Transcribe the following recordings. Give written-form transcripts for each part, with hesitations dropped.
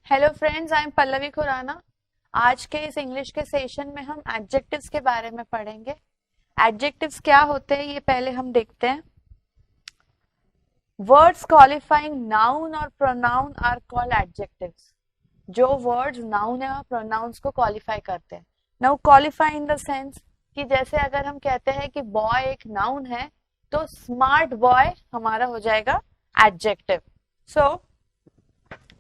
Hello friends, I am Pallavi Khurana. आज के इस इंग्लिश के सेशन में हम एडजेक्टिव्स के बारे में पढ़ेंगे। एडजेक्टिव्स क्या होते हैं ये पहले हम देखते हैं। वर्ड्स क्वालिफाइंग नाउन और प्रोनाउन आर कॉल्ड एडजेक्टिव्स। जो वर्ड्स नाउन है और प्रोनाउंस को क्वालिफाई करते हैं। Now qualify in the sense कि जैसे अगर हम कहते हैं कि बॉय एक नाउन है तो स्मार्ट बॉय हमारा हो जाएगा एडजेक्टिव। सो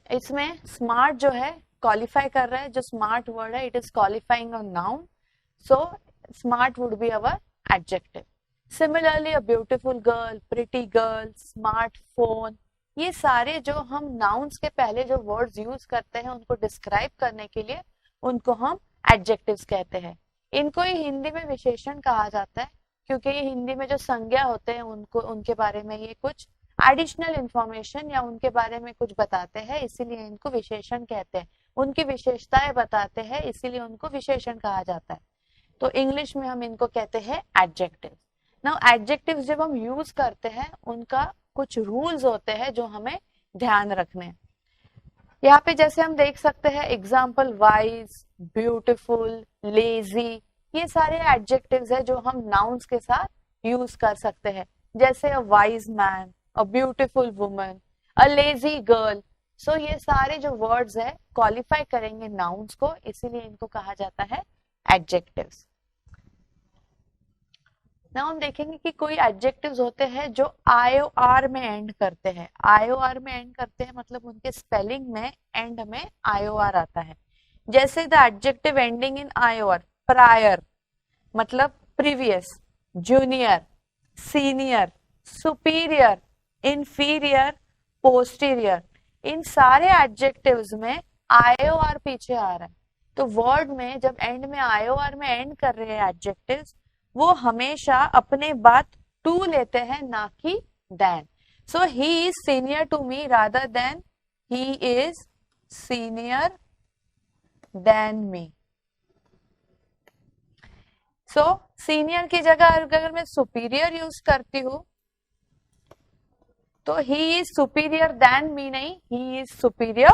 इसमें स्मार्ट जो है क्वालिफाई कर रहा है, जो स्मार्ट वर्ड है it is qualifying a noun, so smart would be our adjective. Similarly a beautiful girl, pretty girl, smartphone, ये सारे जो हम नाउन्स के पहले जो वर्ड्स यूज करते हैं उनको डिस्क्राइब करने के लिए उनको हम एडजेक्टिव्स कहते हैं। इनको ही हिंदी में विशेषण कहा जाता है क्योंकि ये हिंदी में जो संज्ञा होते हैं उनको उनके बारे में ये कुछ एडिशनल इंफॉर्मेशन या उनके बारे में कुछ बताते हैं, इसीलिए इनको विशेषण कहते हैं। उनकी विशेषताएं बताते हैं इसीलिए उनको विशेषण कहा जाता है। तो इंग्लिश में हम इनको कहते हैं एडजेक्टिव। नाउ एडजेक्टिव जब हम यूज करते हैं उनका कुछ रूल्स होते हैं जो हमें ध्यान रखने हैं। यहाँ पे जैसे हम देख सकते हैं एग्जाम्पल वाइज, ब्यूटिफुल, लेजी, ये सारे एडजेक्टिव्स है जो हम नाउन्स के साथ यूज कर सकते हैं। जैसे a wise man, a beautiful woman, a lazy girl. So ये सारे जो वर्ड्स है क्वालिफाई करेंगे नाउन्स को, इसीलिए इनको कहा जाता है एडजेक्टिव्स। नाउ हम देखेंगे कि कोई एडजेक्टिव्स होते हैं जो आईओआर में एंड करते हैं। आईओआर में एंड करते हैं मतलब उनके स्पेलिंग में एंड में आईओआर आता है। जैसे the adjective ending in I O R, prior मतलब previous, junior, senior, superior, inferior, posterior, इन सारे एडजेक्टिव्स में आईओआर पीछे आ रहा है। तो वर्ड में जब एंड में आईओआर में एंड कर रहे हैं एडजेक्टिव्स, वो हमेशा अपने बाद टू लेते हैं ना कि than. So he is senior to me rather than he is senior than me. So senior की जगह अगर मैं सुपीरियर यूज करती हूँ तो he is superior than me नहीं, he is superior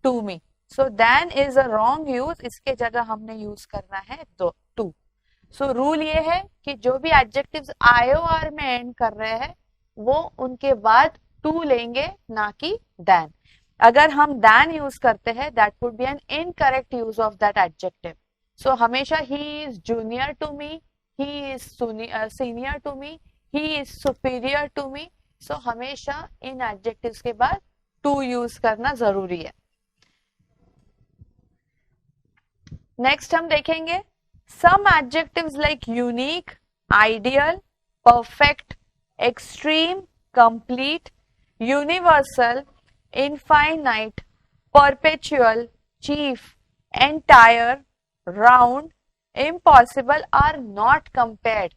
to me. So then is a wrong use, इसके जगह हमने यूज करना है टू। सो रूल ये है कि जो भी एडजेक्टिव्स आईओआर में एंड कर रहे हैं वो उनके बाद टू लेंगे ना कि देन। अगर हम देन यूज करते हैं that would be an incorrect use of that adjective. So हमेशा he is junior to me, he is senior to me, he is superior to me. So हमेशा इन एडजेक्टिव्स के बाद टू यूज करना जरूरी है। नेक्स्ट हम देखेंगे some adjectives like unique, ideal, perfect, extreme, complete, universal, infinite, perpetual, chief, entire, round, impossible are not compared.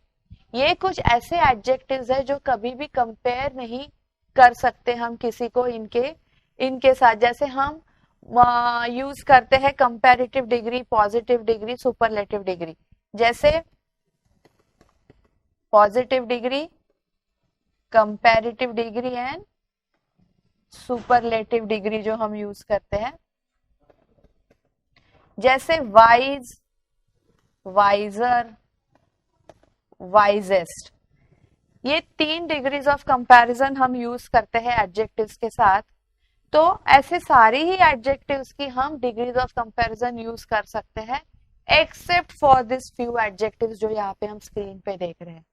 ये कुछ ऐसे एडजेक्टिव्स है जो कभी भी कंपेयर नहीं कर सकते हम किसी को इनके साथ। जैसे हम यूज करते हैं comparative degree, positive degree, superlative degree. जैसे positive degree, comparative degree and superlative degree जो हम यूज करते हैं। जैसे वाइज, वाइजर, वाइजेस्ट, ये 3 डिग्रीज ऑफ कंपैरिजन हम यूज करते हैं एडजेक्टिव्स के साथ। तो ऐसे सारी ही एडजेक्टिव्स की हम डिग्रीज ऑफ कंपैरिजन यूज कर सकते हैं except for this few adjectives जो यहाँ पे हम स्क्रीन पे देख रहे हैं।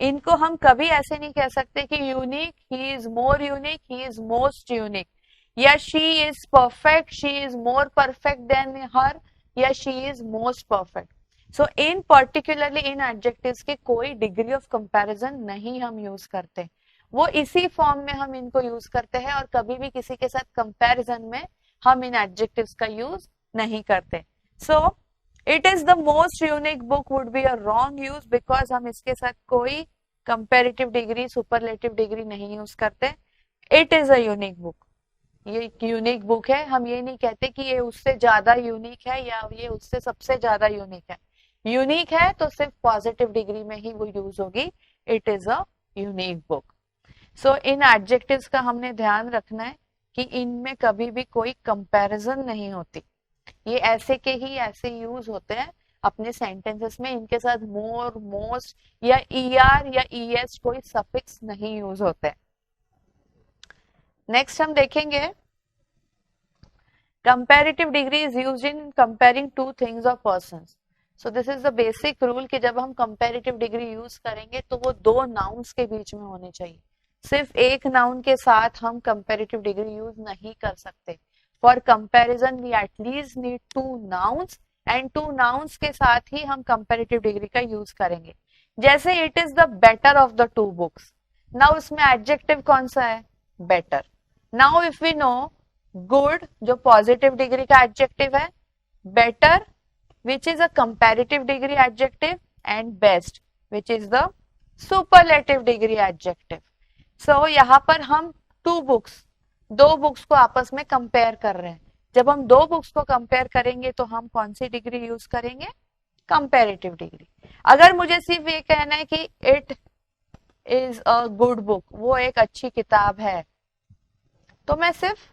इनको हम कभी ऐसे नहीं कह सकते कि unique, he is more unique, he is most unique, या she is perfect, she is more perfect than her, या she is most perfect. So इन पर्टिकुलरली इन एडजेक्टिव्स के कोई डिग्री ऑफ कंपैरिजन नहीं हम यूज करते, वो इसी फॉर्म में हम इनको यूज करते हैं और कभी भी किसी के साथ कंपैरिजन में हम इन एडजेक्टिव्स का यूज नहीं करते। सो it is the most unique book would be a wrong use because हम इसके साथ कोई कंपैरेटिव डिग्री, सुपरलेटिव डिग्री नहीं यूज करते। It is a unique book, ये एक यूनिक बुक है। हम ये नहीं कहते कि ये उससे ज्यादा यूनिक है या ये उससे सबसे ज्यादा यूनिक है। यूनिक है तो सिर्फ पॉजिटिव डिग्री में ही वो यूज होगी, it is a unique book. So in adjectives का हमने ध्यान रखना है कि इनमें कभी भी कोई कंपैरिजन नहीं होती। ये ऐसे के ही ऐसे यूज होते हैं अपने सेंटेंसेस में, इनके साथ मोर, मोस्ट या ईआर या ईएस कोई सफिक्स नहीं यूज होते। नेक्स्ट हम देखेंगे comparative degree is used in comparing two things और persons. So this is the basic rule कि जब हम कंपैरेटिव डिग्री यूज करेंगे तो वो दो नाउन्स के बीच में होनी चाहिए। सिर्फ एक नाउन के साथ हम कंपैरेटिव डिग्री यूज नहीं कर सकते। For comparison we at least need two nouns, and two nouns के साथ ही हम कंपैरेटिव डिग्री का यूज करेंगे। जैसे it is the better of the two books, now इसमें एडजेक्टिव कौन सा है? Better. Now if we know good जो पॉजिटिव डिग्री का एडजेक्टिव है, better which is a comparative degree adjective, and best which is the superlative degree adjective. So यहाँ पर हम two books, दो बुक्स को आपस में कंपेयर कर रहे हैं। जब हम दो बुक्स को कंपेयर करेंगे तो हम कौन सी डिग्री यूज करेंगे? Comparative degree. अगर मुझे सिर्फ ये कहना है कि it is a good book, वो एक अच्छी किताब है, तो मैं सिर्फ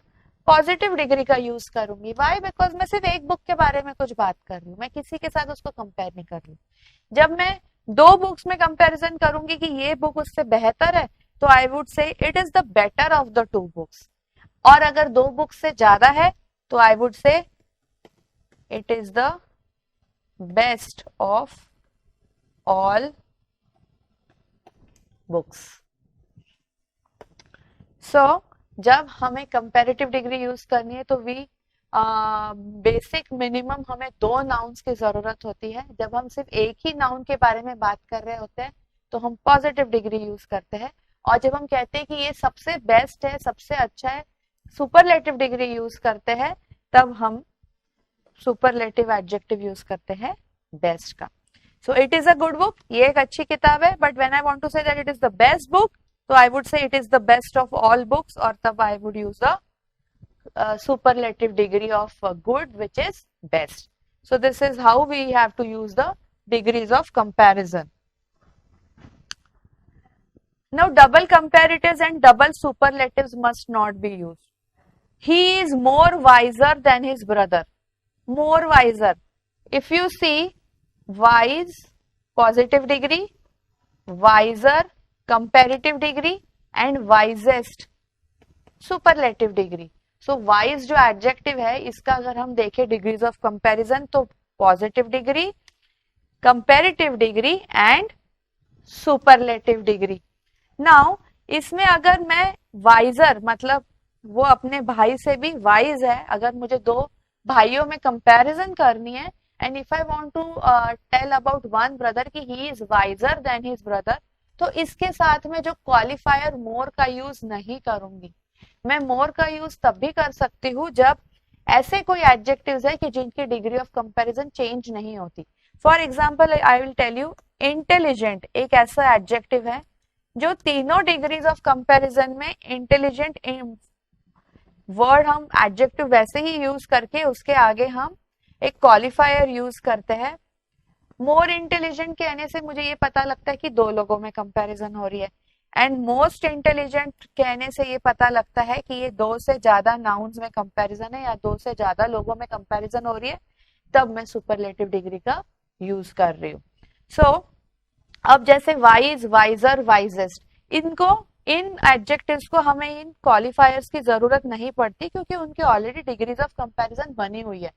पॉजिटिव डिग्री का यूज करूंगी। वाई? बिकॉज मैं सिर्फ एक बुक के बारे में कुछ बात कर रही हूँ, मैं किसी के साथ उसको कंपेयर नहीं कर रही। जब मैं दो बुक्स में कंपैरिजन करूंगी कि ये बुक उससे बेहतर है, तो I would say it is the better of the two books. और अगर दो बुक्स से ज्यादा है तो I would say it is the best of all books. So जब हमें कंपैरेटिव डिग्री यूज करनी है तो वी बेसिक मिनिमम हमें दो नाउन्स की जरूरत होती है। जब हम सिर्फ एक ही नाउन के बारे में बात कर रहे होते हैं तो हम पॉजिटिव डिग्री यूज करते हैं, और जब हम कहते हैं कि ये सबसे बेस्ट है, सबसे अच्छा है, सुपरलेटिव डिग्री यूज करते हैं, तब हम सुपरलेटिव एडजेक्टिव यूज करते हैं बेस्ट का। So it is a good book, ये एक अच्छी किताब है, but when I want to say that it is the best book, तो I would say it is the best of all books, और तब I would use the superlative degree of good, which is best. So this is how we have to use the degrees of comparison. Now double comparatives and double superlatives must not be used. He is more wiser than his brother. More wiser. If you see wise, positive degree, wiser, comparative degree, and wisest, superlative degree. So wise जो adjective है इसका अगर हम देखें degrees of comparison, तो positive degree, comparative degree and superlative degree. Now इसमें अगर मैं वाइजर, मतलब वो अपने भाई से भी वाइज है, अगर मुझे दो भाइयों में कंपैरिजन करनी है, and if I want to tell about one brother कि he is wiser than his brother, तो इसके साथ में जो क्वालिफायर मोर का यूज नहीं करूंगी। मैं मोर का यूज तब भी कर सकती हूँ जब ऐसे कोई एडजेक्टिव्स है कि जिनकी डिग्री ऑफ कंपैरिजन चेंज नहीं होती। For example I will tell you, intelligent एक ऐसा एडजेक्टिव है जो तीनों डिग्रीज ऑफ कंपैरिजन में इंटेलिजेंट वर्ड हम एडजेक्टिव वैसे ही यूज करके उसके आगे हम एक क्वालिफायर यूज करते हैं। मोर इंटेलिजेंट कहने से मुझे ये पता लगता है कि दो लोगों में कंपैरिजन हो रही है, एंड मोस्ट इंटेलिजेंट कहने से ये पता लगता है कि ये दो से ज्यादा नाउन्स में कंपैरिजन है या दो से ज्यादा लोगों में कंपैरिजन हो रही है, तब मैं सुपरलेटिव डिग्री का यूज कर रही हूँ। सो अब जैसे वाइज, वाइजर, वाइजेस्ट, इनको इन एडजेक्टिव्स को हमें इन क्वालिफायर्स की जरूरत नहीं पड़ती क्योंकि उनके ऑलरेडी डिग्रीज ऑफ कंपैरिजन बनी हुई है।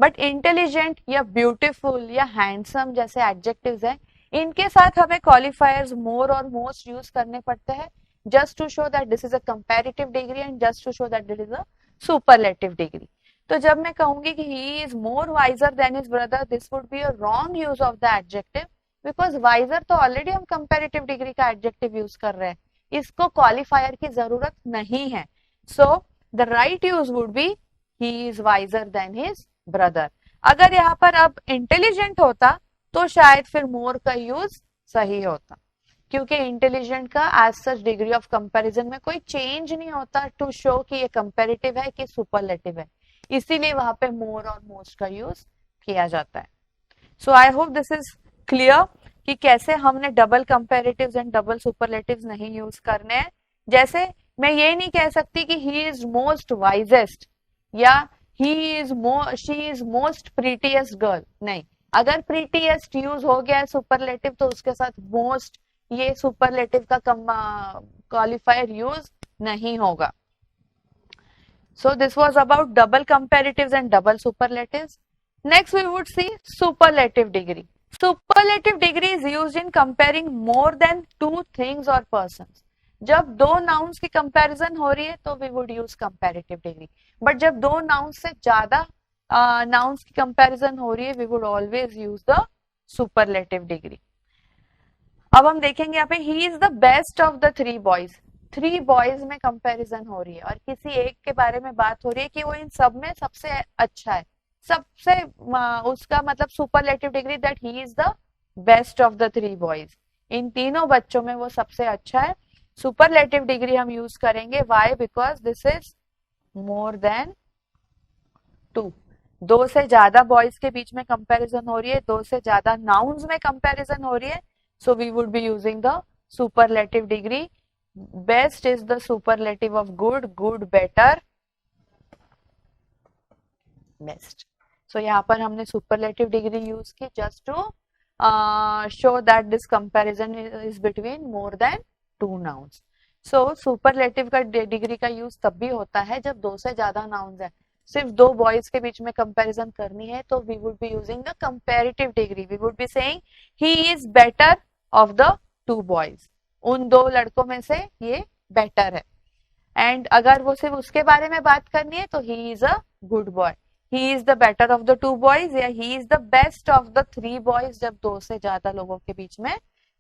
बट इंटेलिजेंट या ब्यूटीफुल या हैंडसम जैसे एडजेक्टिव्स हैं, इनके साथ हमें क्वालिफायर्स मोर और मोस्ट यूज करने पड़ते हैं, just to show that this is a comparative degree and just to show that this is a superlative degree. तो जब मैं कहूंगी कि he is more wiser than his brother, this would be a wrong use of the adjective, because wiser तो already हम comparative degree का adjective use कर रहे हैं, इसको क्वालिफायर की जरूरत नहीं है। So the right use would be he is wiser than his brother. अगर यहाँ पर अब इंटेलिजेंट होता तो शायद फिर मोर का यूज सही होता, क्योंकि इंटेलिजेंट का as such degree of comparison में कोई चेंज नहीं होता टू शो कि ये कंपैरेटिव है कि सुपरलेटिव है, इसीलिए वहां पे मोर और मोस्ट का यूज किया जाता है। So I hope this is clear कि कैसे हमने double comparatives and double superlatives नहीं यूज करने हैं। जैसे मैं ये नहीं कह सकती कि ही इज मोस्ट वाइजेस्ट या she is most prettiest girl, नहीं। अगर प्रीटीएस्ट यूज हो गया है सुपरलेटिव तो उसके साथ मोस्ट ये सुपरलेटिव का क्वालिफायर यूज नहीं होगा। So this was about double comparatives and double superlatives. Next we would see superlative degree. Superlative degree is used in comparing more than two things or persons. जब दो nouns की comparison हो रही है तो we would use comparative degree. But जब दो nouns से ज्यादा nouns की comparison हो रही है we would always use the superlative degree. अब हम देखेंगे यहाँ पे he is the best of the three boys. Three boys में कंपैरिजन हो रही है और किसी एक के बारे में बात हो रही है कि वो इन सब में सबसे अच्छा है, सबसे उसका मतलब superlative degree that he is the best of the three boys, इन तीनों बच्चों में वो सबसे अच्छा है। सुपरलेटिव डिग्री हम यूज करेंगे, why? Because this is more than two, दो से ज्यादा बॉयज के बीच में कंपैरिजन हो रही है, दो से ज्यादा नाउन्स में कंपैरिजन हो रही है, so we would be using the superlative degree. Best is the superlative of good, good better, best. So यहाँ पर हमने superlative degree use की just to show that this comparison is between more than two nouns. So superlative का degree का use तब भी होता है जब दो से ज्यादा nouns है, सिर्फ दो boys के बीच में comparison करनी है तो we would be using the comparative degree. We would be saying he is better of the two boys. उन दो लड़कों में से ये बेटर है। एंड अगर वो सिर्फ उसके बारे में बात करनी है तो he is a good boy, he is the better of the two boys या he is the best of the three boys, जब दो से ज्यादा लोगों के बीच में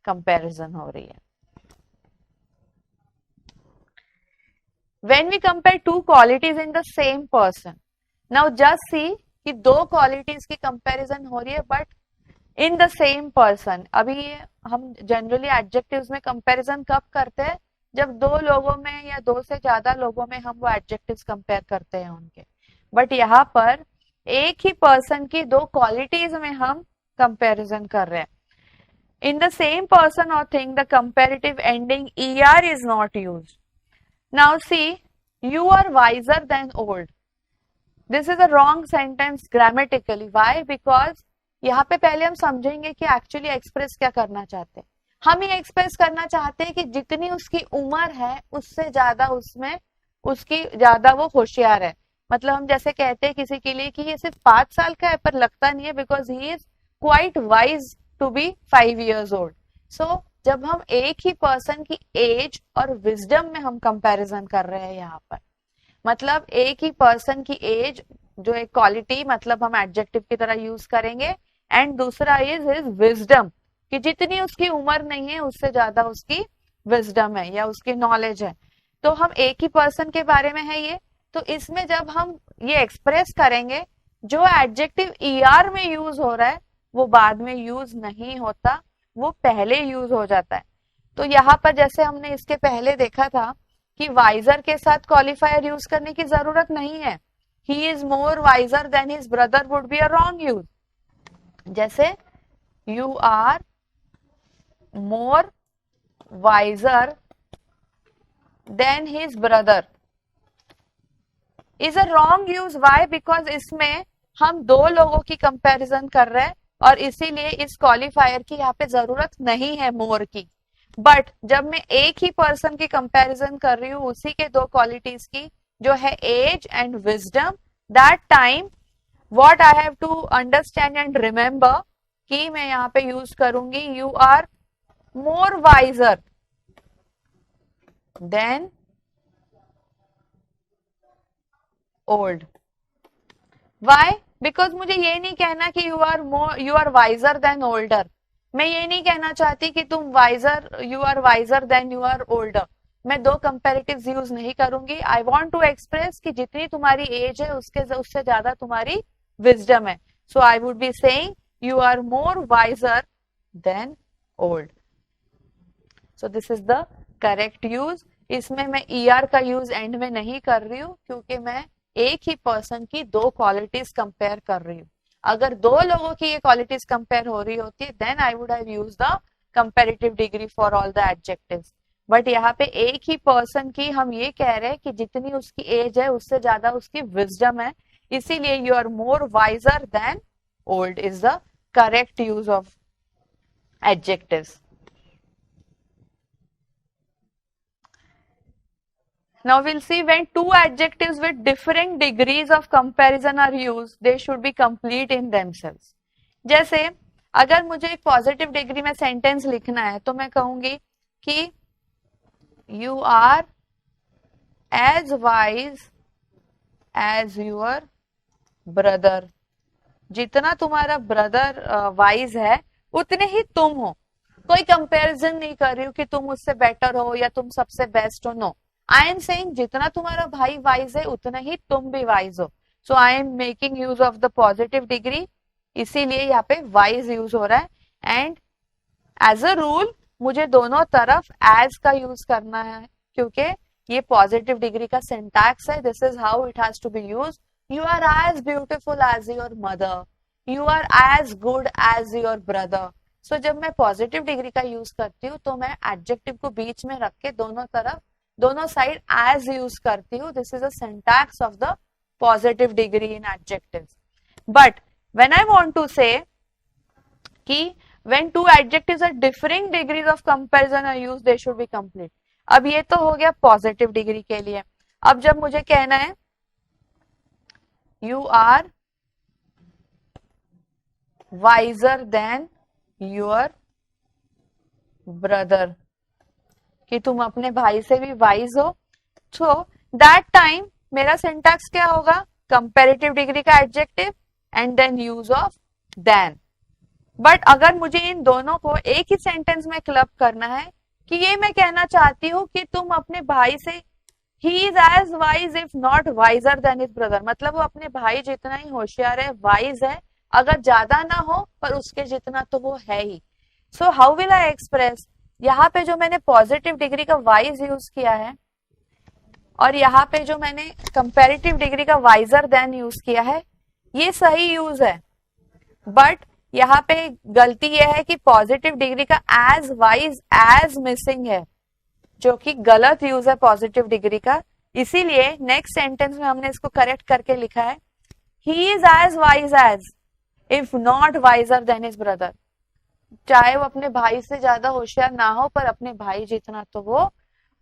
कंपैरिजन हो रही है। When we compare two qualities in the same person, now just see कि दो क्वालिटीज की कंपैरिजन हो रही है but in the same person. अभी हम जनरली एडजेक्टिव्स में कंपैरिजन कब करते हैं? जब दो लोगों में या दो से ज्यादा लोगों में हम वो एडजेक्टिव्स कंपेयर करते हैं उनके, बट यहाँ पर एक ही पर्सन की दो क्वालिटीज में हम कंपैरिजन कर रहे हैं। इन द सेम पर्सन और thing the comparative ending er is not used. Now see, you are wiser than old. This is a wrong sentence grammatically. Why? Because यहाँ पे पहले हम समझेंगे कि एक्चुअली एक्सप्रेस क्या करना चाहते हैं। हम ये एक्सप्रेस करना चाहते हैं कि जितनी उसकी उम्र है उससे ज्यादा उसमें उसकी ज्यादा वो होशियार है। मतलब हम जैसे कहते हैं किसी के लिए कि ये सिर्फ 5 साल का है पर लगता नहीं है, because he is quite wise to be 5 years old. So जब हम एक ही पर्सन की एज और विजडम में हम कंपैरिजन कर रहे हैं यहाँ पर, मतलब एक ही पर्सन की एज जो एक क्वालिटी मतलब हम एडजेक्टिव की तरह यूज करेंगे, एंड दूसरा इज हिज विजडम कि जितनी उसकी उम्र नहीं है उससे ज्यादा उसकी विजडम है या उसकी नॉलेज है। तो हम एक ही पर्सन के बारे में है ये, तो इसमें जब हम ये एक्सप्रेस करेंगे जो एडजेक्टिव er में यूज हो रहा है वो बाद में यूज नहीं होता, वो पहले यूज हो जाता है। तो यहाँ पर जैसे हमने इसके पहले देखा था कि वाइजर के साथ क्वालिफायर यूज करने की जरूरत नहीं है। He is more wiser than his brother would be a wrong use. जैसे you are more wiser than his brother is a wrong use. Why? Because इसमें हम दो लोगों की कंपैरिजन कर रहे हैं और इसीलिए इस क्वालिफायर की यहाँ पे जरूरत नहीं है मोर की। बट जब मैं एक ही पर्सन की कंपैरिजन कर रही हूँ उसी के दो क्वालिटीज की जो है age and wisdom, that time what I have to understand and remember कि मैं यहाँ पे यूज करूंगी you are more wiser than old. Why? Because मुझे ये नहीं कहना कि you are wiser than older. मैं ये नहीं कहना चाहती कि तुम you are wiser than you are older. मैं दो कंपैरेटिव्स यूज नहीं करूंगी। आई वांट टू एक्सप्रेस कि जितनी तुम्हारी एज है उससे ज्यादा तुम्हारी विजडम है। So I would be saying you are more wiser than old. So this is the correct use. इसमें मैं er का यूज एंड में नहीं कर रही हूँ क्योंकि मैं एक ही पर्सन की दो क्वालिटीज कंपेयर कर रही हूँ। अगर दो लोगों की ये क्वालिटीज कंपेयर हो रही होती then I would have used the comparative degree for all the adjectives. But यहाँ पे एक ही पर्सन की हम ये कह रहे हैं कि जितनी उसकी एज है उससे ज्यादा उसकी विजडम है, इसीलिए you are more wiser than old is the correct use of adjectives. Now we'll see when two adjectives with differing degrees of comparison are used, they should be complete in themselves. जैसे अगर मुझे एक positive degree में sentence लिखना है तो मैं कहूंगी कि you are as wise as your brother. जितना तुम्हारा ब्रदर वाइज है उतने ही तुम हो. कोई कंपैरिजन नहीं कर रही हूँ कि तुम उससे बेटर हो या तुम सबसे बेस्ट हो. नो, आई एम सेइंग जितना तुम्हारा भाई वाइज है उतना ही तुम भी वाइज हो. So I am making use of the positive degree, इसीलिए यहाँ पे वाइज यूज हो रहा है. एंड एज अ रूल मुझे दोनों तरफ एज का यूज करना है क्योंकि ये पॉजिटिव डिग्री का सिंटैक्स है. This is how it has to be used. You are as beautiful as your mother. You are as good as your brother. So जब मैं पॉजिटिव डिग्री का यूज करती हूँ तो मैं एडजेक्टिव को बीच में रख के दोनों तरफ दोनों साइड एज यूज करती हूँ. This is a syntax of the positive degree in adjectives. But when I want to say कि when two adjectives are differing degrees of comparison are used they should be complete. अब ये तो हो गया positive degree के लिए. अब जब मुझे कहना है you are wiser than your brother, कि तुम अपने भाई से भी वाइज हो. सो दैट टाइम मेरा सिंटैक्स क्या होगा? कंपैरेटिव डिग्री का adjective and then use of than. But अगर मुझे इन दोनों को एक ही सेंटेंस में क्लब करना है कि ये मैं कहना चाहती हूँ कि तुम अपने भाई से He is as wise if not wiser than his brother. मतलब वो अपने भाई जितना ही होशियार है, वाइज है, अगर ज्यादा ना हो पर उसके जितना तो वो है ही. So how will I express? यहाँ पे जो मैंने पॉजिटिव डिग्री का वाइज यूज किया है और यहाँ पे जो मैंने कंपैरेटिव डिग्री का वाइजर देन यूज किया है, ये सही यूज है. बट यहाँ पे गलती यह है कि पॉजिटिव डिग्री का एज वाइज एज मिसिंग है, जो कि गलत यूज है पॉजिटिव डिग्री का. इसीलिए नेक्स्ट सेंटेंस में हमने इसको करेक्ट करके लिखा है he is as wise as if not wiser than his brother. चाहे वो अपने भाई से ज्यादा होशियार ना हो पर अपने भाई जितना तो वो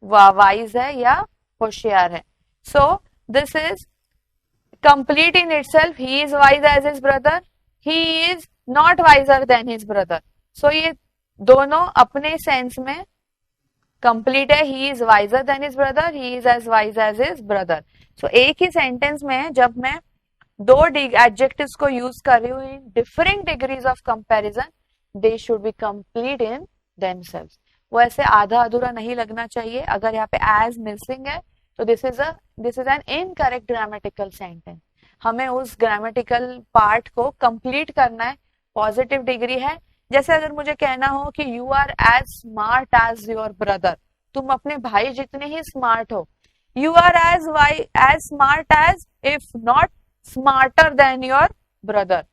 वाइज है या होशियार है. So this is complete in itself. He is wise as his brother, he is not wiser than his brother. So ये दोनों अपने सेंस में कंप्लीट है. He is wiser than his brother, he is as wise as his brother. So एक ही sentence में जब मैं दो एडजेक्टिव्स को यूज कर रही हूँ in differing degrees of comparison, they should be complete in themselves. वो ऐसे आधा अधूरा नहीं लगना चाहिए. अगर यहाँ पे एज मिसिंग है तो this is an incorrect grammatical sentence. हमें उस ग्रामेटिकल पार्ट को कंप्लीट करना है. पॉजिटिव डिग्री है. जैसे अगर मुझे कहना हो कि you are as smart as your brother, तुम अपने भाई जितने ही स्मार्ट हो. You are as smart as if not smarter than your brother.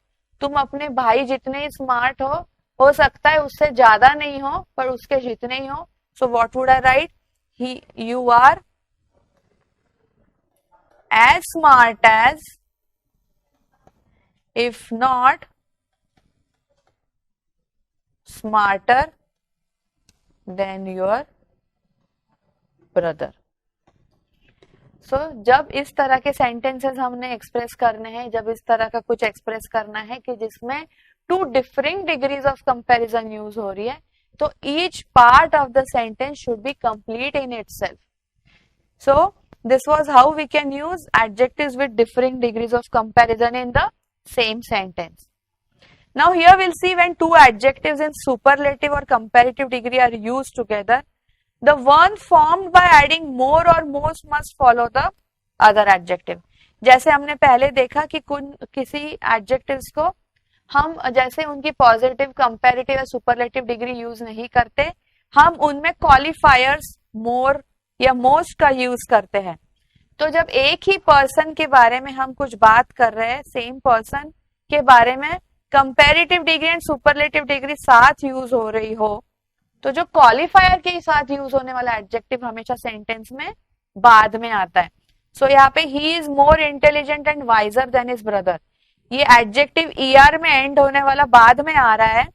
तुम अपने भाई जितने ही स्मार्ट हो सकता है उससे ज्यादा नहीं हो पर उसके जितने ही हो. So what would I write? You are as smart as if not smarter than your brother. So जब इस तरह के सेंटेंसेस हमने एक्सप्रेस करने हैं, जब इस तरह का कुछ एक्सप्रेस करना है कि जिसमें two differing degrees of comparison use हो रही है, तो each part of the sentence should be complete in itself. So this was how we can use adjectives with differing degrees of comparison in the same sentence. Now here we'll see when two adjectives in superlative or comparative degree are used together, the one formed by adding more or most must follow the other adjective. जैसे हमने पहले देखा कि किसी adjectives को हम जैसे उनकी पॉजिटिव, कंपैरेटिव या सुपरलेटिव डिग्री यूज नहीं करते, हम उनमें क्वालिफायर्स मोर या मोस्ट का यूज करते हैं. तो जब एक ही पर्सन के बारे में हम कुछ बात कर रहे हैं, सेम पर्सन के बारे में comparative degree and superlative degree साथ यूज हो रही हो, तो जो क्वालिफायर के साथ यूज होने वाला एडजेक्टिव हमेशा सेंटेंस में बाद में आता है. सो यहाँ पे ही is more intelligent and visor than his brother, ये एडजेक्टिव ईआर में एंड होने वाला बाद में आ रहा है,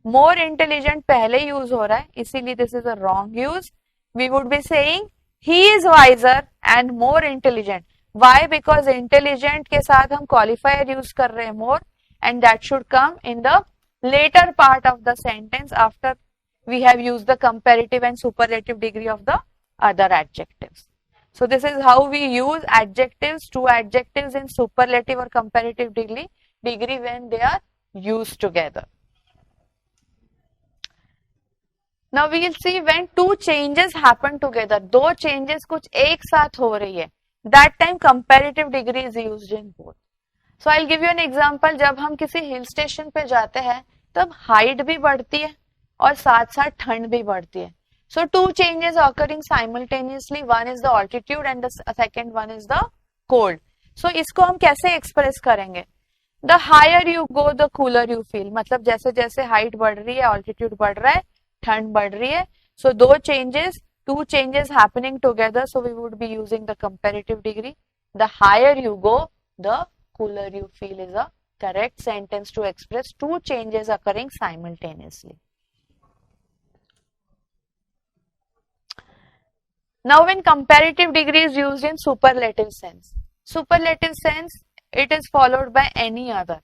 मोर इंटेलिजेंट पहले यूज हो रहा है, इसीलिए this is a wrong use. We would be saying he is wiser and more intelligent. Why? Because intelligent के साथ हम क्वालिफायर यूज कर रहे हैं more, and that should come in the later part of the sentence after we have used the comparative and superlative degree of the other adjectives. So this is how we use adjectives, two adjectives in superlative or comparative degree when they are used together. Now we will see when two changes happen together, दो changes कुछ एक साथ हो रही है, that time comparative degree is used in both. So I'll give you an example. जब हम किसी हिल स्टेशन पे जाते हैं तब हाइट भी बढ़ती है और साथ साथ ठंड भी बढ़ती है. So two changes occurring simultaneously, one is the altitude and the second one is the cold. So इसको हम कैसे एक्सप्रेस करेंगे? The higher you go, the cooler you feel. मतलब जैसे जैसे हाइट बढ़ रही है, ऑल्टीट्यूड बढ़ रहा है, ठंड बढ़ रही है. So दो changes, two changes happening together. So we would be using the comparative degree. The higher you go, the cooler you feel is a correct sentence to express two changes occurring simultaneously. Now when comparative degree is used in superlative sense, it is followed by any other.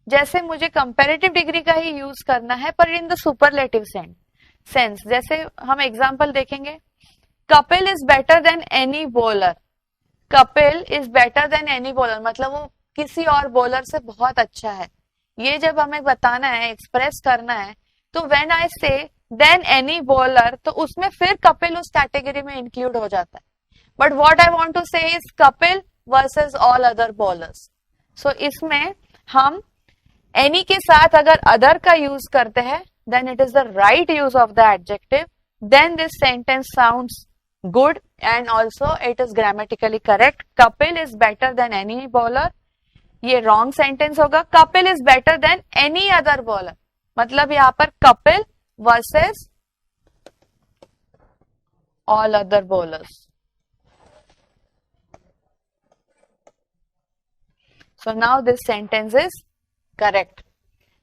जैसे मुझे comparative degree का ही use करना है पर in the superlative sense, जैसे हम example देखेंगे, Kapil is better than any bowler. Kapil is better than any bowler मतलब वो किसी और बॉलर से बहुत अच्छा है. ये जब हमें बताना है, एक्सप्रेस करना है, तो व्हेन आई से देन एनी बॉलर, तो उसमें फिर कपिल उस कैटेगरी में इंक्लूड हो जाता है. But what I want to say is Kapil versus all other bowlers. So इसमें हम एनी के साथ अगर अदर का यूज करते हैं, then it is the right use of the adjective, then this sentence sounds good and also it is grammatically correct. Kapil is better than any bowler, ये wrong sentence होगा. Kapil is better than any other bowler मतलब यहाँ पर Kapil versus all other bowlers. So now this sentence is correct.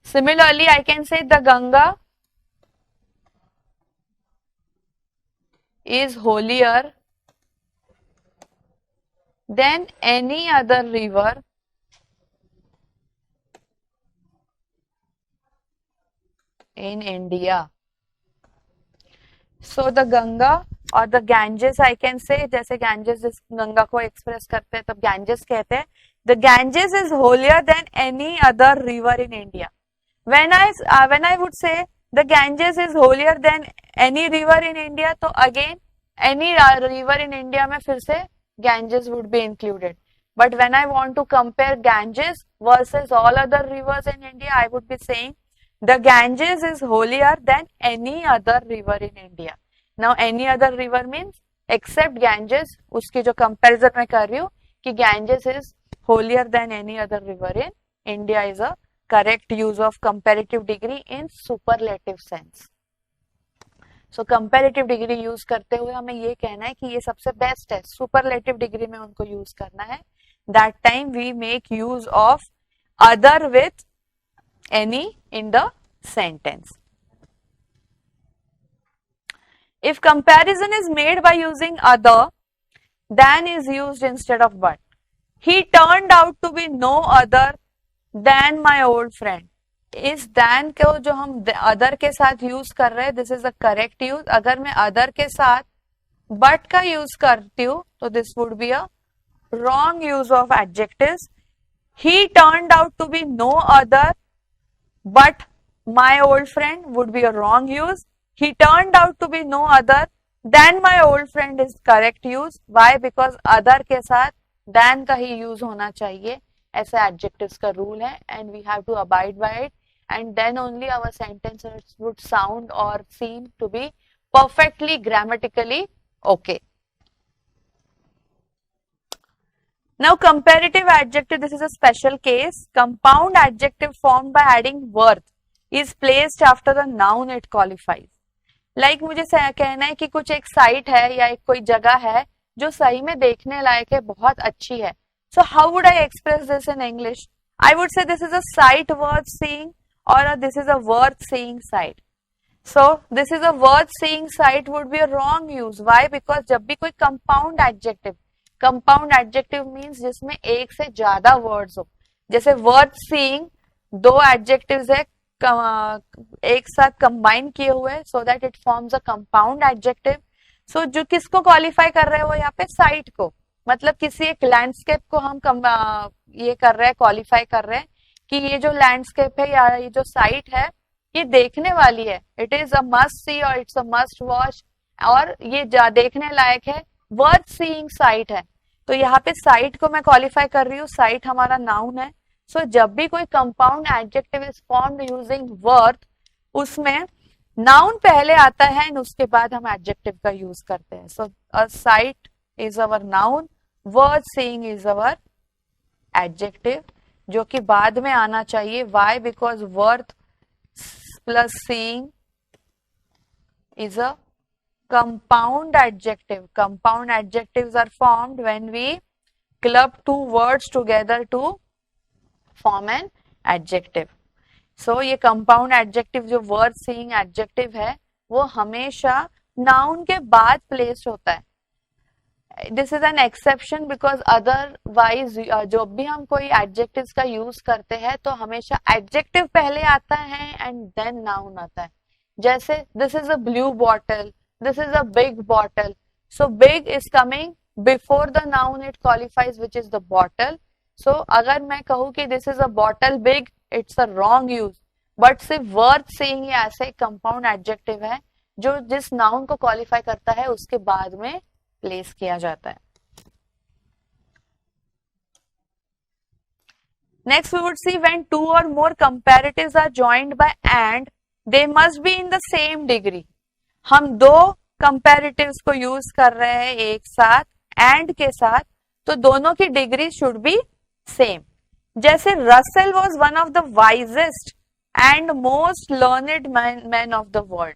Similarly, I can say the Ganga is holier than any other river in India. So the Ganga और the Ganges I can say, जैसे Ganges जिस गंगा को express करते हैं तब Ganges कहते हैं. The Ganges is holier than any other river in India. When I would say the Ganges is holier than any river in India, तो again any river in India में फिर से Ganges would be included. But when I want to compare Ganges versus all other rivers in India, I would be saying the Ganges is holier than any other river in India. Now any other river means except Ganges, उसकी जो comparison मैं कर रही हूँ कि Ganges is holier than any other river in India is a correct use of comparative degree in superlative sense. So comparative degree use करते हुए हमें ये कहना है कि ये सबसे बेस्ट है, superlative degree में उनको यूज करना है. That time we make use of other with any in the sentence. If comparison is made by using other, than is used instead of but. He turned out to be no other than my old friend. इस than को जो हम other के साथ use कर रहे हैं, this is the correct use. अगर मैं other के साथ but का यूज करती हूँ, तो this would be a wrong use of adjectives. He turned out to be no other but my old friend would be a wrong use. He turned out to be no other than my old friend is correct use. Why? Because other के साथ than का ही use होना चाहिए, ऐसे adjectives का rule है, and we have to abide by it, and then only our sentences would sound or seem to be perfectly grammatically okay. Now comparative adjective, this is a special case. Compound adjective formed by adding worth is placed after the noun it qualifies. मुझे कहना है कि कुछ एक site है या एक कोई जगह है जो सही में देखने लायक है, बहुत अच्छी है. So how would I express this in English? I would say this is a sight worth seeing और this is a worth seeing sight. So this is a worth seeing site would be a wrong use. Why? Because जब भी कोई compound adjective means जिसमें एक से ज्यादा words हो. जैसे worth seeing दो adjectives है एक साथ combine किए हुए, so that it forms a compound adjective. So जो किसको qualify कर रहे हो यहाँ पे? site को. मतलब किसी एक landscape को हम ये कर रहे हैं, qualify कर रहे हैं कि ये जो landscape है या ये जो site है ये देखने वाली है. It is a must see और इट्स अ मस्ट वॉच, और ये देखने लायक है, वर्थ सीइंग साइट है. तो यहाँ पे साइट को मैं क्वालिफाई कर रही हूँ, साइट हमारा नाउन है. सो जब भी कोई compound adjective is formed using worth, उसमें नाउन पहले आता है और उसके बाद हम एडजेक्टिव का यूज करते हैं. So a sight is our noun, worth seeing is our adjective, जो कि बाद में आना चाहिए. Why? Because worth plus seeing is a compound adjective. Compound adjectives are formed when we club two words together to form an adjective. So ये compound adjective जो word seeing adjective है वो हमेशा noun के बाद placed होता है. This is an exception because otherwise जब भी हम कोई एडजेक्टिव्स का यूज करते हैं तो हमेशा एडजेक्टिव पहले आता है एंड देन नाउन आता है. जैसे this is a blue bottle, this is a big bottle. So big is coming before the noun, it qualifies which is the bottle. So अगर मैं कहूँ कि this is a bottle big, it's a wrong use. But सिर्फ worth saying ये ऐसे compound adjective है जो जिस नाउन को क्वालिफाई करता है उसके बाद में प्लेस किया जाता है. Next we would see when two or more comparatives are joined by and, they must be in the same degree. हम दो कंपैरेटिव्स को यूज कर रहे हैं एक साथ एंड के साथ, तो दोनों की डिग्री शुड बी सेम. जैसे Russell was one of the wisest and most learned man of the world.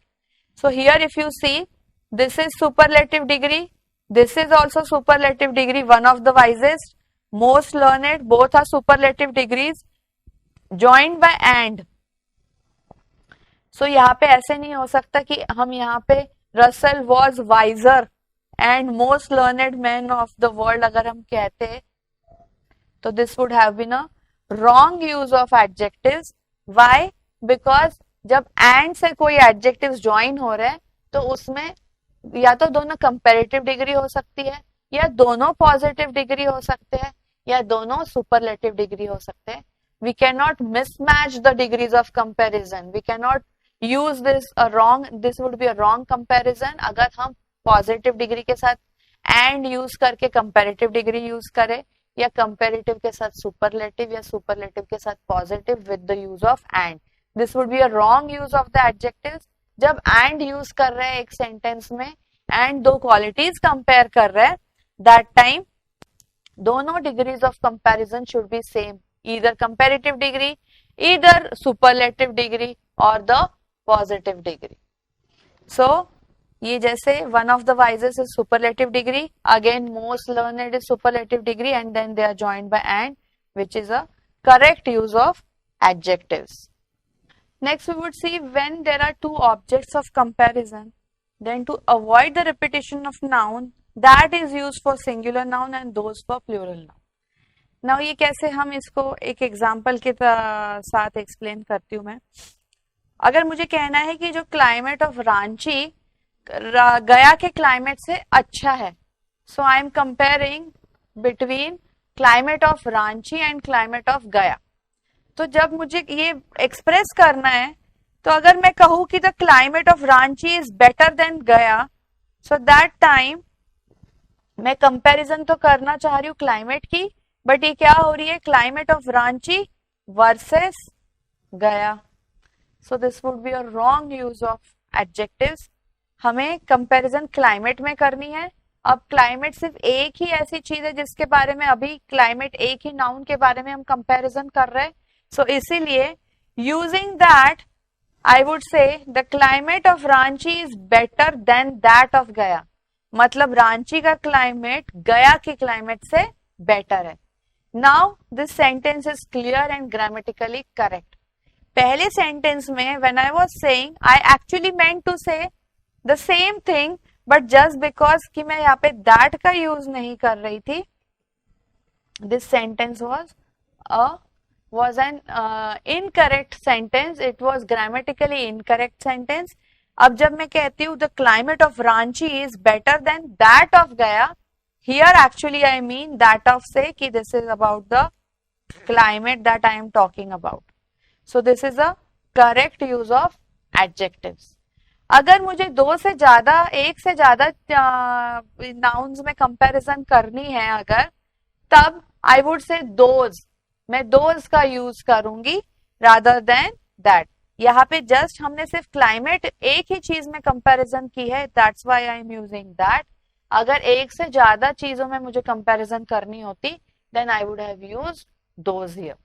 So here if you see, this is superlative degree, this is also superlative degree, one of the wisest, most learned, both are superlative degrees joined by and. so यहाँ पे ऐसे नहीं हो सकता कि हम यहाँ पे Russell was wiser and most learned man of the world अगर हम कहते तो this would have been a wrong use of adjectives. why? because जब and से कोई adjectives join हो रहे हैं तो उसमें या तो दोनों कंपैरेटिव डिग्री हो सकती है, या दोनों पॉजिटिव डिग्री हो सकते हैं, या दोनों सुपरलेटिव डिग्री हो सकते हैं. We can not mismatch the degrees of comparison. We can not use this would be a wrong comparison अगर हम पॉजिटिव डिग्री के साथ एंड यूज करके कंपैरेटिव डिग्री यूज करें, या कंपैरेटिव के साथ सुपरलेटिव, या सुपरलेटिव के साथ positive with the use of and. This would be a wrong use of the adjectives. जब एंड यूज कर रहे हैं एक सेंटेंस में एंड दो क्वालिटीज कंपेयर कर रहे हैं, दैट टाइम दोनों degrees of comparison should be same, either comparative degree, either superlative degree और द पॉजिटिव डिग्री. सो ये जैसे one of the wisest is superlative degree, again most learned is superlative degree, and then they are joined by and, which is a correct use of adjectives. Next we would see when there are two objects of comparison, then to avoid the repetition of noun, that is used for singular noun and those for plural noun. Now ये कैसे हम इसको एक example के साथ explain करती हूँ मैं. अगर मुझे कहना है कि जो क्लाइमेट ऑफ रांची गया के क्लाइमेट से अच्छा है, so I am comparing between climate of Ranchi and climate of Gaya. तो जब मुझे ये एक्सप्रेस करना है, तो अगर मैं कहूं कि the climate of Ranchi is better then गया, सो दैट टाइम मैं कंपैरिजन तो करना चाह रही हूँ क्लाइमेट की, बट ये क्या हो रही है, क्लाइमेट ऑफ रांची वर्सेस गया. So this would be a wrong use of adjectives. हमें कंपैरिजन क्लाइमेट में करनी है. अब क्लाइमेट सिर्फ एक ही ऐसी चीज है जिसके बारे में अभी क्लाइमेट एक ही नाउन के बारे में हम कंपैरिजन कर रहे हैं. सो इसीलिए using that I would say the climate of Ranchi is better than that of Gaya. मतलब रांची का क्लाइमेट गया के क्लाइमेट से बेटर है. Now this sentence is clear and grammatically correct. पहले सेंटेंस में when I was saying I actually meant to say the same thing, but just because कि मैं यहाँ पे दैट का यूज नहीं कर रही थी, this sentence was an incorrect sentence. It was grammatically incorrect sentence. अब जब मैं कहती हूँ the climate of Ranchi is better than that of Gaya, here actually I mean that of say कि this is about the climate that I am talking about. So this is a correct use of adjectives. अगर मुझे एक से ज्यादा nouns में comparison करनी है अगर, तब I would say those, मैं those का यूज करूंगी rather than that. यहाँ पे जस्ट हमने सिर्फ क्लाइमेट एक ही चीज में कंपैरिजन की है, that's why I am using that. अगर एक से ज्यादा चीजों में मुझे कंपैरिजन करनी होती then I would have used those here.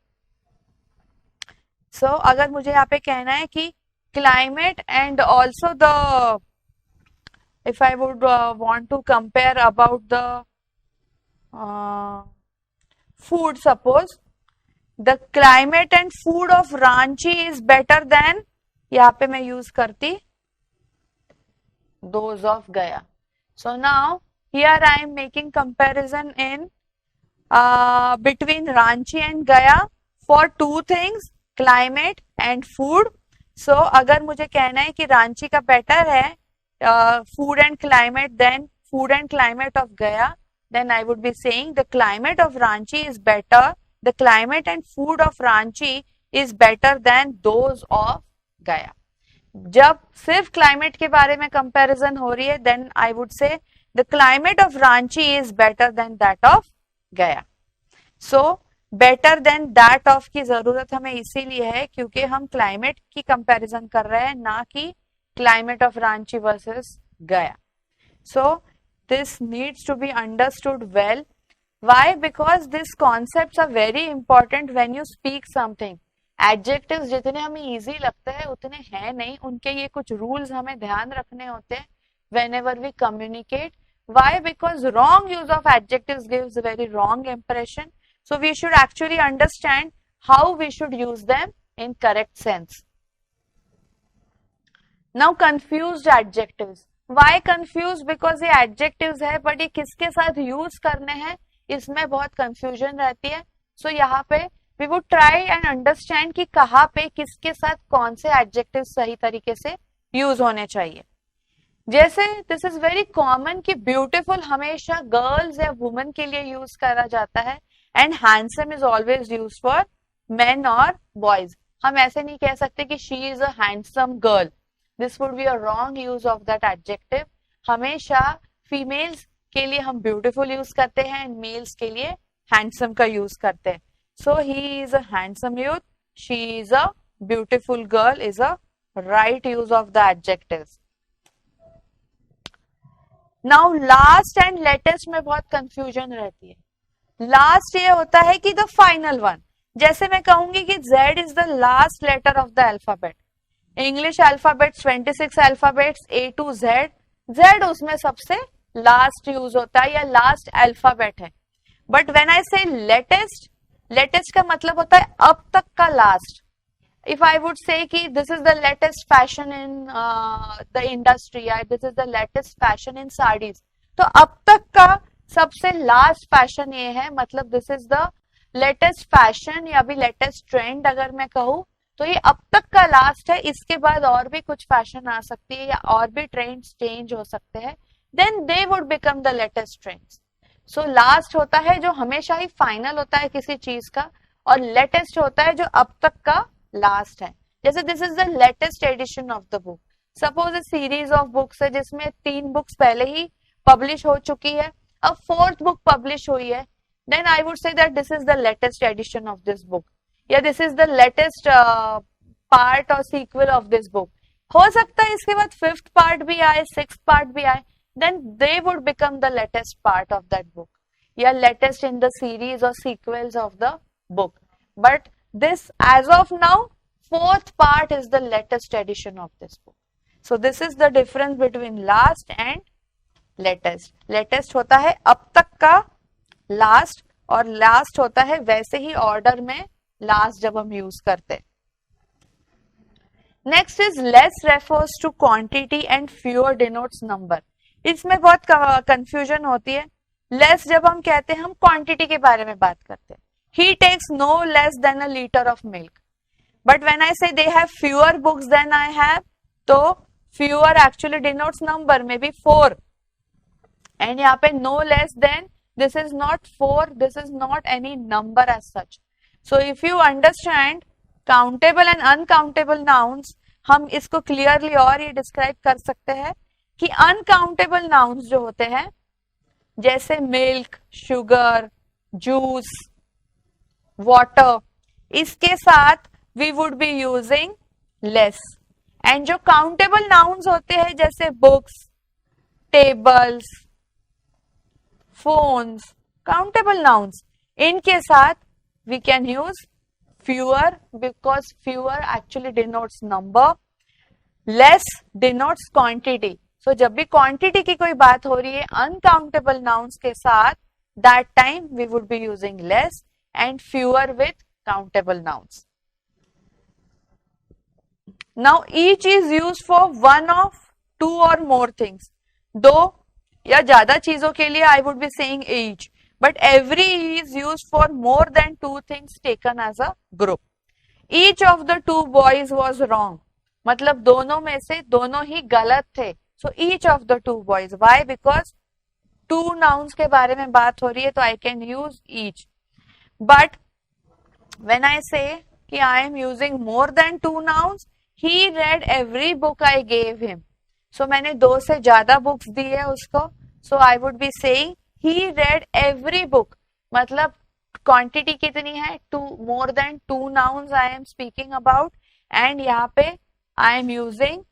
So अगर मुझे यहाँ पे कहना है कि climate and also the, if I would want to compare about the food, suppose the climate and food of Ranchi is better than, यहाँ पे मैं यूज करती those of Gaya. So now here I am making comparison in between Ranchi and Gaya for two things, climate and food. So अगर मुझे कहना है कि रांची का बेटर है food and climate than food and climate of Gaya, then I would be saying the climate of Ranchi is better, the climate and food of Ranchi is better than those of Gaya. जब सिर्फ climate के बारे में comparison हो रही है then I would say the climate of Ranchi is better than that of Gaya. So better than that of की जरूरत हमें इसीलिए है क्योंकि हम क्लाइमेट की कंपैरिजन कर रहे हैं, ना कि climate of Ranchi versus Gaya. So this needs to be understood well. Why? Because these concepts are very important when you speak something. Adjectives जितने हमें easy लगते हैं उतने हैं नहीं, उनके ये कुछ rules हमें ध्यान रखने होते हैं whenever we communicate. Why? Because wrong use of adjectives gives a very wrong impression. So we should actually understand how we should use them in correct sense. Now confused adjectives. Why confused? Because ये adjectives है but ये किसके साथ use करने हैं इसमें बहुत confusion रहती है. So यहाँ पे we would try and understand कि कहाँ पे किसके साथ कौन से adjectives सही तरीके से use होने चाहिए. जैसे this is very common कि beautiful हमेशा girls या women के लिए use करा जाता है and handsome is always used for men or boys. हम ऐसे नहीं कह सकते कि she is a handsome girl. This would be a wrong use of that adjective. हमेशा females के लिए हम beautiful use करते हैं and males के लिए handsome का use करते हैं. So he is a handsome youth, she is a beautiful girl is a right use of the adjectives. Now last and latest में बहुत confusion रहती है. Last ये होता है कि the final one. जैसे मैं कहूंगी कि Z is the last letter of the alphabet. English alphabets 26 alphabets A to Z. Z उसमें सबसे last use होता है या last alphabet है. But when I say latest, latest का मतलब होता है अब तक का last. If I would say कि this is the latest fashion in the industry, या this is the latest fashion in sarees, तो अब तक का सबसे last fashion ये है, मतलब this is the latest fashion या भी latest trend अगर मैं कहूँ तो ये अब तक का last है. इसके बाद और भी कुछ fashion आ सकती है या और भी trends change हो सकते हैं, then they would become the latest trends. So last होता है जो हमेशा ही final होता है किसी चीज का, और latest होता है जो अब तक का लास्ट है. जैसे this is the latest edition of the book. Suppose a series of books है जिसमें 3 बुक्स पहले ही पब्लिश हो चुकी है, अब 4th बुक पब्लिश हुई है, then I would say that this is the latest edition of this book, या this is the latest part or sequel of this book. हो सकता है इसके बाद 5th पार्ट भी आए, 6th पार्ट भी आए, then they would become the latest part of that book या लेटेस्ट इन द सीरीज और sequels of the book. But this as of now fourth part is the latest edition of this book. So this is the difference between last and latest. Latest होता है अब तक का last, और last होता है वैसे ही order में last जब हम use करते. Next is less refers to quantity and fewer denotes number. इसमें बहुत confusion होती है. Less जब हम कहते हैं हम quantity के बारे में बात करते हैं. He takes no less than a liter of milk. But when I say they have fewer books than I have, तो fewer actually denotes number, maybe 4. And यहाँ पे no less than, this is not 4, this is not any number as such. So if you understand countable and uncountable nouns, हम इसको clearly और ये describe कर सकते हैं कि uncountable nouns जो होते हैं जैसे milk, sugar, juice, water, इसके साथ we would be using less. And जो countable nouns होते हैं जैसे books, tables, phones, countable nouns, इनके साथ we can use fewer because fewer actually denotes number, less denotes quantity. So जब भी quantity की कोई बात हो रही है uncountable nouns के साथ, that time we would be using less and fewer with countable nouns. Now each is used for one of two or more things. दो या ज्यादा चीजों के लिए I would be saying each, but every is used for more than two things taken as a group. Each of the two boys was wrong. मतलब दोनों में से दोनों ही गलत थे. So each of the two boys. Why? Because two nouns के बारे में बात हो रही है तो I can use each. But when I say कि I am using more than two nouns, he read every book I gave him. So मैंने दो से ज्यादा books दी है उसको. So I would be saying he read every book. मतलब quantity कितनी है? Two, more than two nouns I am speaking about. And यहाँ पे I am using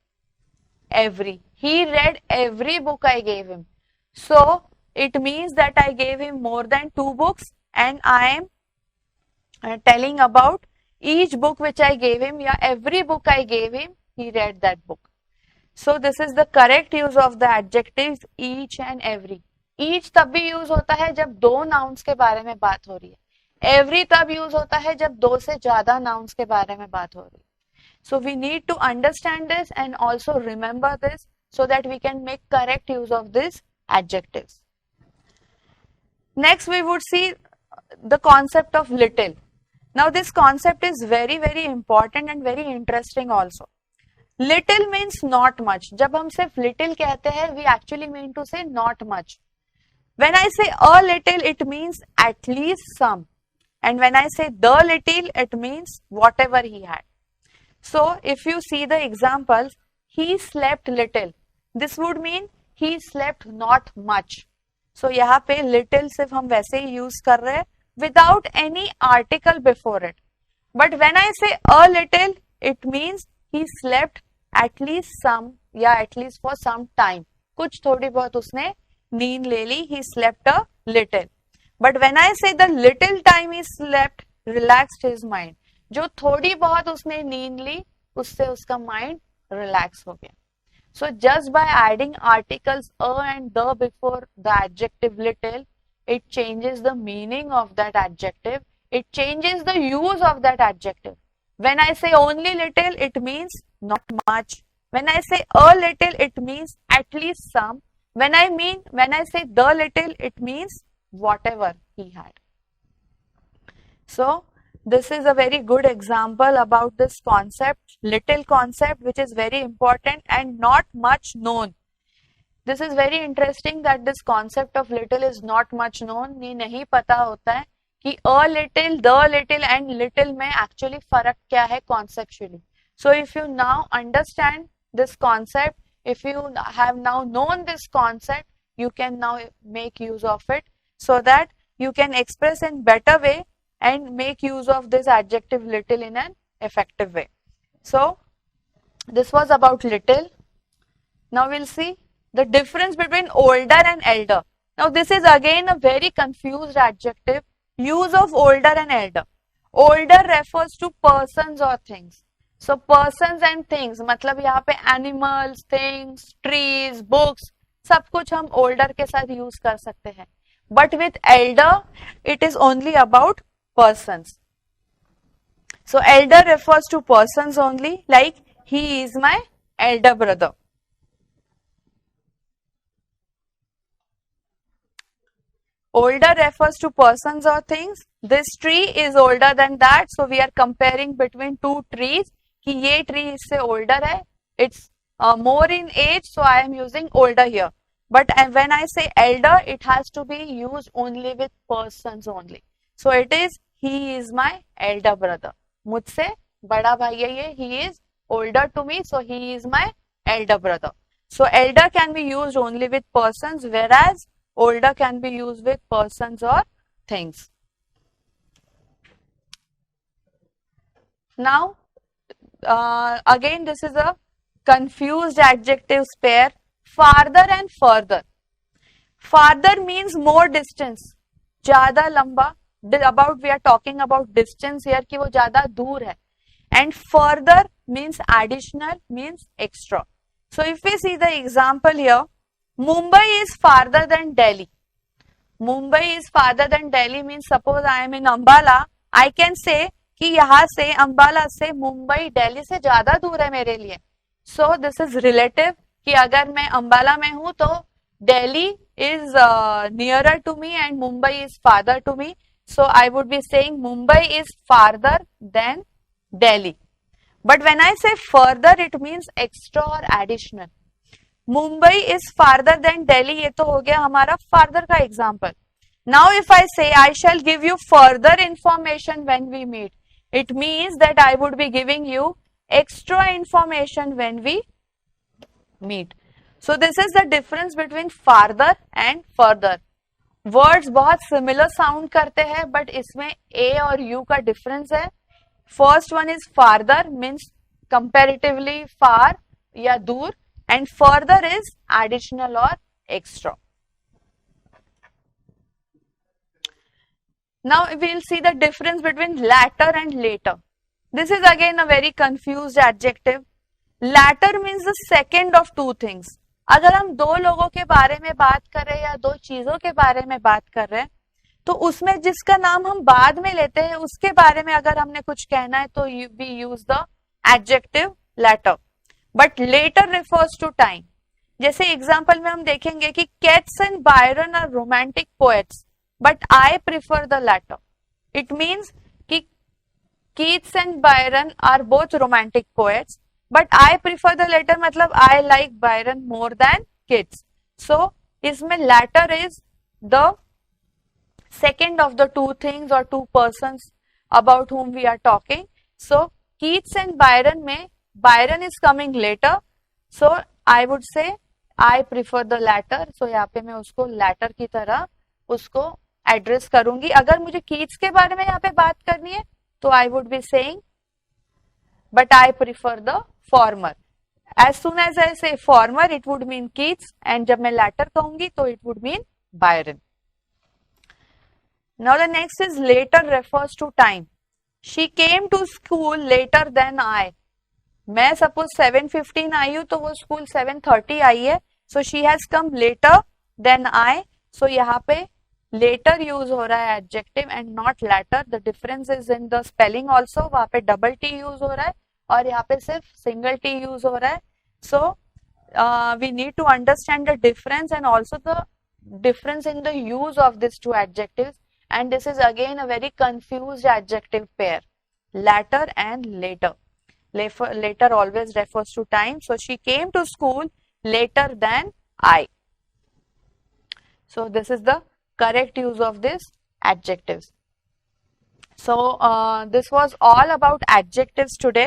every. He read every book I gave him. So it means that I gave him more than two books and I am telling about each book which I gave him, या every book I gave him, he read that book. So this is the correct use of the adjectives each and every. Each तब भी use होता है जब दो nouns के बारे में बात हो रही है. Every तब use होता है जब दो से ज्यादा nouns के बारे में बात हो रही है. So we need to understand this and also remember this so that we can make correct use of these adjectives. Next we would see the concept of little. Now this concept is very very important and very interesting also. Little means not much. जब हम सिर्फ little कहते हैं, we actually mean to say not much. When I say a little, it means at least some. And when I say the little, it means whatever he had. So if you see the examples, he slept little. This would mean he slept not much. So यहाँ पे little सिर्फ हम वैसे ही use कर रहे हैं without any article before it. But when I say a little, it means he slept at least some, या at least for some time. कुछ थोड़ी बहुत उसने नींद ले ली. He slept a little. But when I say the little time he slept, relaxed his mind. जो थोड़ी बहुत उसने नींद ली, उससे उसका mind relax हो गया. So just by adding articles a and the before the adjective little, it changes the meaning of that adjective. It changes the use of that adjective. When I say only little, it means not much. When I say a little, it means at least some. When I say the little, it means whatever he had. So this is a very good example about this concept, little concept, which is very important and not much known. This is very interesting that this concept of little is not much known. ये नहीं पता होता है कि a little, the little and little में actually फर्क क्या है conceptually. So if you now understand this concept, if you have now known this concept, you can now make use of it so that you can express in better way and make use of this adjective little in an effective way. So this was about little. Now we'll see the difference between older and elder. Now this is again a very confused adjective. Use of older and elder. Older refers to persons or things. So persons and things मतलब यहाँ पे animals, things, trees, books, सब कुछ हम older के साथ use कर सकते हैं. But with Elder it is only about persons. So elder refers to persons only, like he is my elder brother. Older refers to persons or things. This tree is older than that, so we are comparing between two trees. कि ये tree इससे older है. It's more in age, so I am using older here. But when I say elder, it has to be used only with persons only. So it is he is my elder brother. मुझसे बड़ा भाई है ये. He is older to me, so he is my elder brother. So elder can be used only with persons, whereas older can be used with persons or things. Now, again this is a confused adjectives pair. Farther and further. Farther means more distance. ज्यादा लंबा. About we are talking about distance here कि वो ज्यादा दूर है. And further means additional, means extra. So if we see the example here, Mumbai is farther than Delhi. Mumbai is farther than Delhi means suppose I am in Ambala, I can say कि यहाँ से अंबाला से मुंबई दिल्ली से ज्यादा दूर है मेरे लिए. So this is relative कि अगर मैं अंबाला में हूँ तो Delhi is nearer to me and Mumbai is farther to me. So I would be saying Mumbai is farther than Delhi. But when I say further, it means extra or additional. Mumbai is farther than Delhi, ये तो हो गया हमारा farther का example. Now if I say I shall give you further information when we meet, it means that I would be giving you extra information when we meet. So this is the difference between farther and further. Words बहुत similar sound करते हैं, but इसमें A और U का difference है. First one is farther means comparatively far या दूर, and further is additional or extra. Now we will see the difference between latter and later. This is again a very confused adjective. Latter means the second of two things. अगर हम दो लोगों के बारे में बात कर रहे हैं या दो चीजों के बारे में बात कर रहे हैं, तो उसमें जिसका नाम हम बाद में लेते हैं उसके बारे में अगर हमने कुछ कहना है तो we use the adjective latter. But later refers to time. जैसे एग्जाम्पल में हम देखेंगे कि Keats and Byron are romantic poets, but I prefer the latter. It means कि Keats and Byron are both romantic poets, but I prefer the latter मतलब I like Byron more than Keats. So इसमें latter is the second of the two things or two persons about whom we are talking. So Keats and Byron में Byron is coming later, so I would say I prefer the latter. So यहाँ पे मैं उसको latter की तरह उसको address करूंगी. अगर मुझे कीट्स के बारे में यहाँ पे बात करनी है तो I would be saying but I prefer the former. As soon as I say former it would mean Keats, and जब मैं लैटर कहूंगी तो it would mean Byron. Now the next is later refers to time. She came to school later than I. मैं suppose 7:15 आई हूं तो वो school 7:30 आई है, so she has come later than I. So यहाँ पे लेटर यूज हो रहा है adjective and not latter. The difference is in the spelling also. वहां पे डबल टी यूज हो रहा है और यहाँ पे सिर्फ सिंगल टी यूज हो रहा है. So we need to understand the difference and also the difference in the use of this two adjectives, and this is again a very confused adjective pair, latter and later. Later always refers to time. So she came to school later than I. So this is the correct use of this adjectives. So this was all about adjectives today.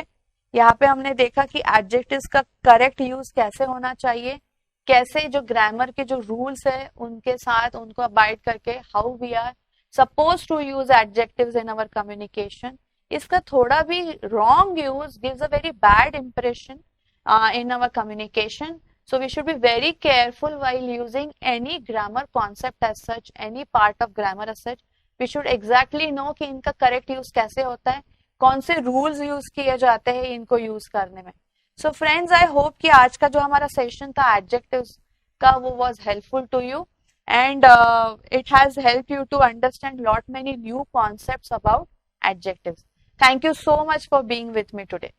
यहाँ पे हमने देखा कि adjectives का correct use कैसे होना चाहिए, कैसे जो grammar के जो rules है उनके साथ उनको abide करके how we are supposed to use adjectives in our communication. इसका थोड़ा भी wrong use gives a very bad impression in our communication. So we should be very careful while using any grammar concept as such, any part of grammar as such. We should exactly know कि इनका correct use कैसे होता है. कौन से rules use किए जाते हैं इनको यूज करने में। सो फ्रेंड्स, आई होप कि आज का जो हमारा सेशन था एडजेक्टिव्स का, वो was helpful to you, and it has helped you to understand lot many new concepts about adjectives. Thank you so much for being with me today.